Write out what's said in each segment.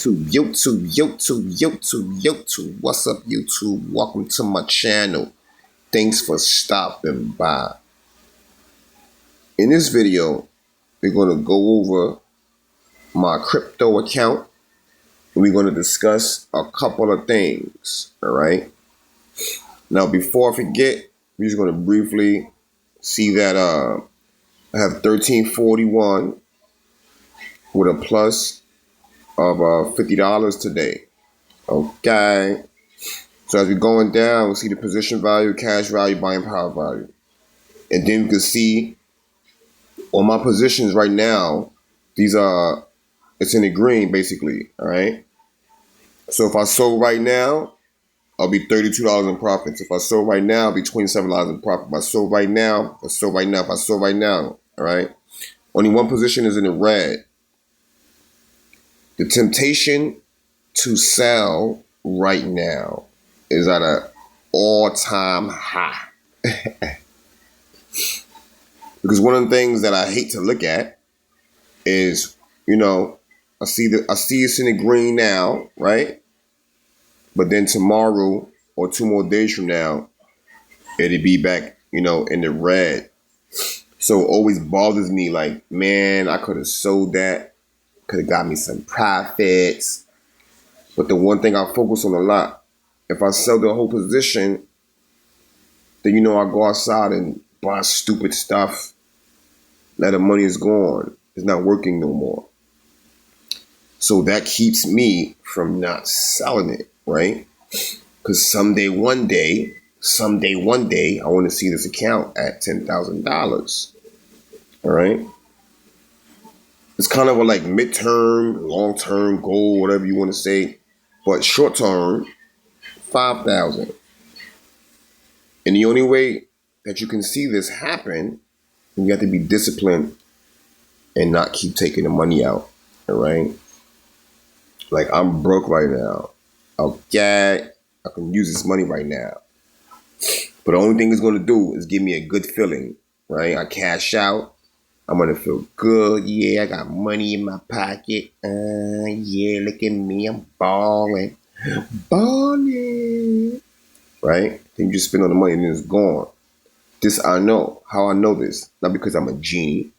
YouTube. What's up, YouTube? Welcome to my channel. Thanks for stopping by. In this video, we're going to go over my crypto account. And we're going to discuss a couple of things, all right? Now, before I forget, we're just going to briefly see that I have 1341 with a plus of $50 today. Okay. So as we're going down, we see the position value, cash value, buying power value. And then we can see on my positions right now, these are, it's in the green basically, all right? So if I sold right now, I'll be $32 in profits. If I sold right now, I'll be $27 in profit. If I sold right now, if I sold right now, all right? Only one position is in the red. The temptation to sell right now is at an all-time high. Because one of the things that I hate to look at is, I see it's in the green now, right? But then tomorrow or 2 more days from now, it'll be back, in the red. So it always bothers me like, man, I could have sold that. Could have got me some profits. But the one thing I focus on a lot, if I sell the whole position, then I go outside and buy stupid stuff. Now the money is gone. It's not working no more. So that keeps me from not selling it, right? Because someday, one day, I want to see this account at $10,000. All right? It's kind of a like midterm, long-term goal, whatever you want to say. But short-term, 5,000. And the only way that you can see this happen, you have to be disciplined and not keep taking the money out. All right? Like I'm broke right now. Okay, I can use this money right now. But the only thing it's going to do is give me a good feeling, right? I cash out. I'm going to feel good. Yeah, I got money in my pocket. Yeah, look at me. I'm balling. Right? Then you just spend all the money and then it's gone. This I know. How I know this? Not because I'm a genie.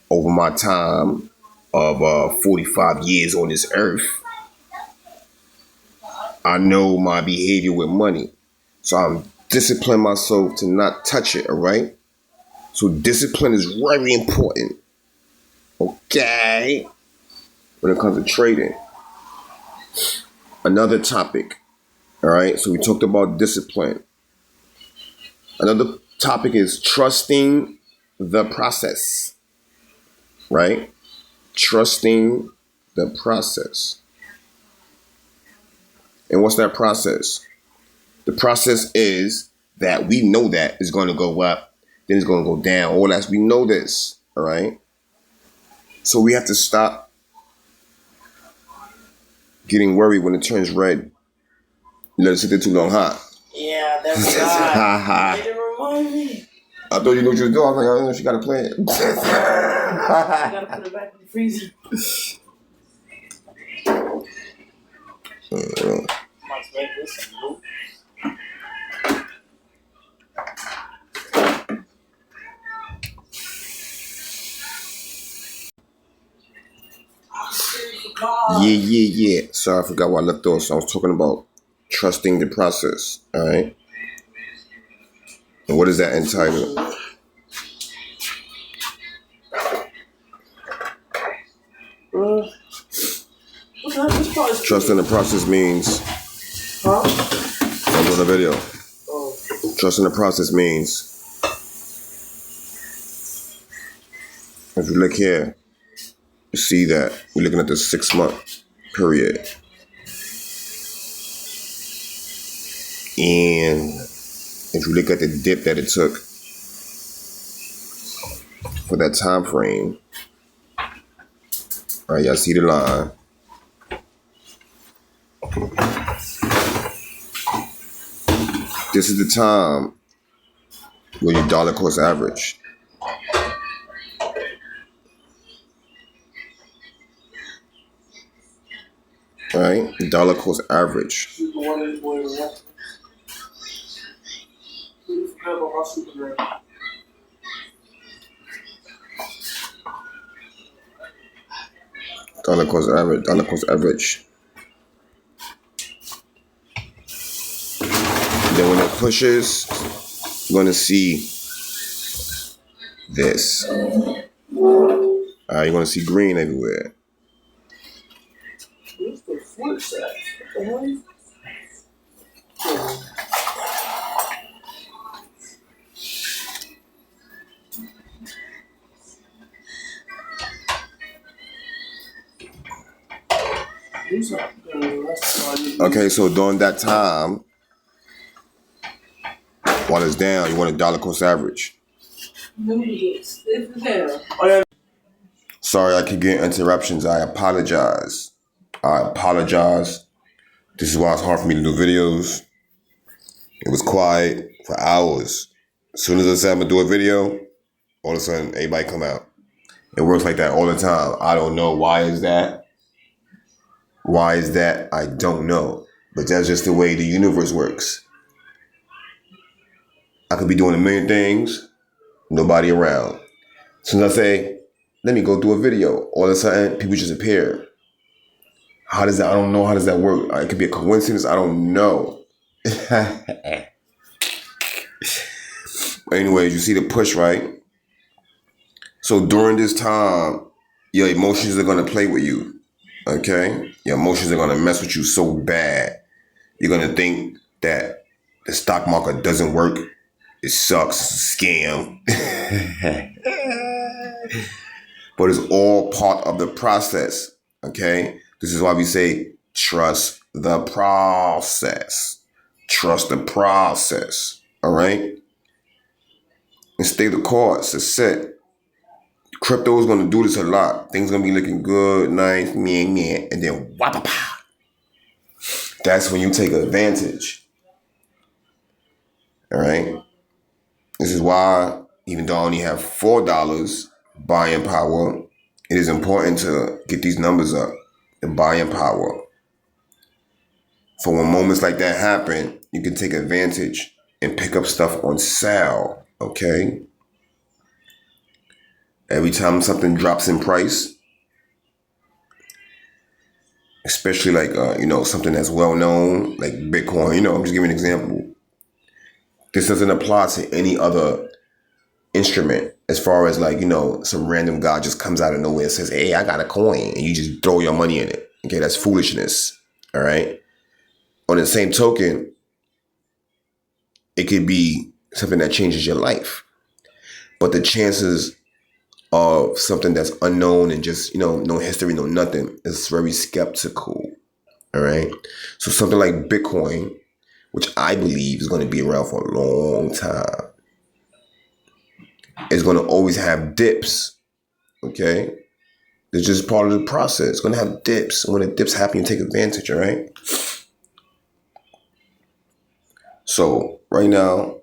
Over my time of 45 years on this earth, I know my behavior with money. So I'm disciplining myself to not touch it, all right? So discipline is very important, okay? When it comes to trading. Another topic, all right? So we talked about discipline. Another topic is trusting the process, right? Trusting the process. And what's that process? The process is that we know that it's going to go up, then it's going to go down. All that, we know this, all right? So we have to stop getting worried when it turns red. You let it sit there too long, huh? Yeah, that's right. You didn't remind me. I thought you knew what you was doing. I was like, I don't know if she got to play it. I got to put it back in the freezer. Let's make this some loop. Yeah. Sorry, I forgot where I left off. So I was talking about trusting the process, all right? And what is that entitled? Trusting the process means... I'm doing a video. Trusting the process means... If you look here, you see that we're looking at the 6-month period. And if you look at the dip that it took for that time frame, all right, y'all see the line. This is the time where your dollar cost average. right? Dollar cost average. Dollar cost average. Dollar cost average. Then when it pushes, you're gonna see this. You're gonna see green everywhere. Where's the force at? What the hell? Okay, so during that time, while it's down, you want a dollar cost average. Sorry, I keep getting interruptions. I apologize. This is why it's hard for me to do videos. It was quiet for hours. As soon as I said I'm gonna do a video, all of a sudden everybody come out. It works like that all the time. I don't know why is that. Why is that? I don't know. But that's just the way the universe works. I could be doing a million things, nobody around. As soon as I say, let me go do a video, all of a sudden people just appear. How does that? I don't know. How does that work? It could be a coincidence. I don't know. But anyways, you see the push, right? So during this time, your emotions are going to play with you. Okay? Your emotions are going to mess with you so bad. You're going to think that the stock market doesn't work. It sucks. It's a scam. But it's all part of the process. Okay? This is why we say trust the process. Trust the process. All right? And stay the course. It's set. Crypto is going to do this a lot. Things going to be looking good, nice, meh, and then wapapa. That's when you take advantage. All right? This is why, even though I only have $4 buying power, it is important to get these numbers up, the buying power. For when moments like that happen, you can take advantage and pick up stuff on sale, okay? Every time something drops in price, especially like, something that's well known, like Bitcoin, I'm just giving an example. This doesn't apply to any other instrument as far as like, some random guy just comes out of nowhere and says, hey, I got a coin, and you just throw your money in it. Okay, that's foolishness, all right? On the same token, it could be something that changes your life. But the chances of something that's unknown and just, no history, no nothing, is very skeptical. All right. So something like Bitcoin, which I believe is going to be around for a long time, is going to always have dips. Okay. It's just part of the process. It's going to have dips. When the dips happen, you take advantage. All right. So right now,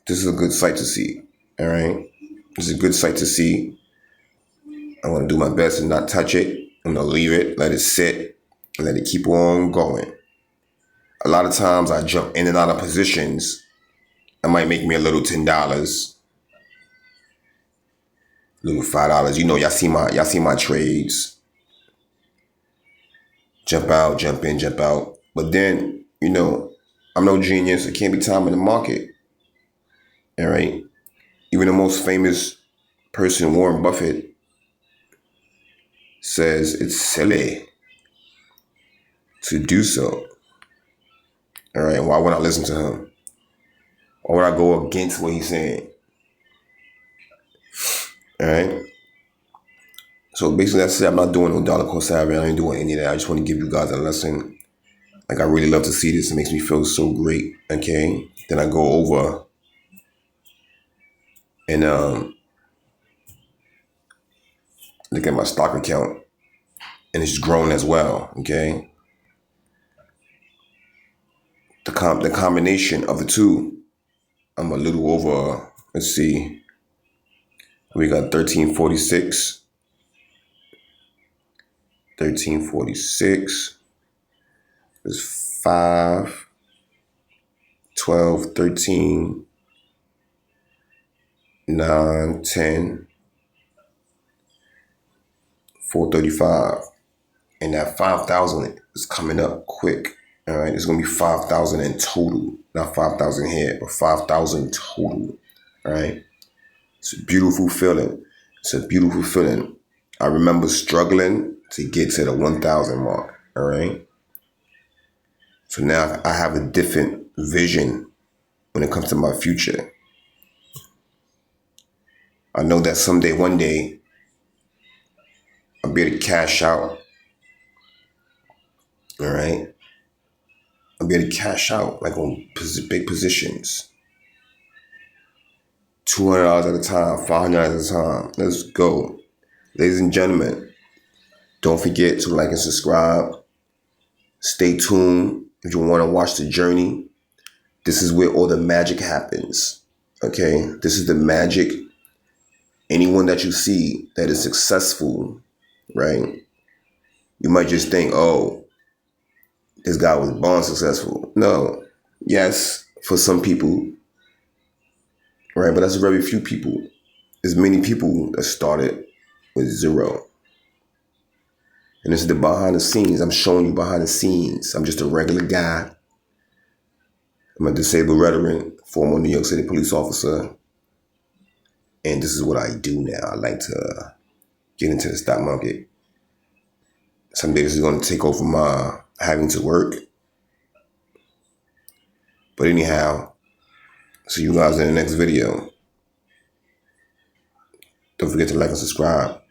this is a good sight to see. All right. This is a good sight to see. I'm going to do my best and not touch it. I'm going to leave it, let it sit, and let it keep on going. A lot of times I jump in and out of positions. It might make me a little $10, a little $5. Y'all see my trades. Jump out, jump in, jump out. But then, I'm no genius. It can't be time in the market. All right. Even the most famous person, Warren Buffett, says it's silly to do so. All right. Why would I listen to him? Why would I go against what he's saying? All right. So basically, that's it. I'm not doing no dollar cost average. I ain't doing any of that. I just want to give you guys a lesson. Like, I really love to see this. It makes me feel so great. Okay. Then I go over and look at my stock account, and it's grown as well. Okay. The combination of the two, I'm a little over. Let's see. We got 1346. It's 5, 12, 13, 9, 10, 435. And that 5,000 is coming up quick. All right, it's gonna be 5,000 in total, not 5,000 here, but 5,000 total. All right, it's a beautiful feeling. It's a beautiful feeling. I remember struggling to get to the 1,000 mark. All right, so now I have a different vision when it comes to my future. I know that someday, one day, I'll be able to cash out. All right, I'll be able to cash out like on big positions. $200 at a time, $500 at a time. Let's go. Ladies and gentlemen, don't forget to like and subscribe. Stay tuned if you want to watch the journey. This is where all the magic happens. Okay? This is the magic. Anyone that you see that is successful, right? You might just think, oh, this guy was born successful. No. Yes, for some people, right? But that's very few people. There's many people that started with zero. And this is the behind the scenes. I'm showing you behind the scenes. I'm just a regular guy. I'm a disabled veteran, former New York City police officer. And this is what I do now. I like to get into the stock market. Someday this is going to take over my having to work. But anyhow, see you guys in the next video. Don't forget to like and subscribe.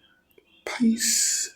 Peace.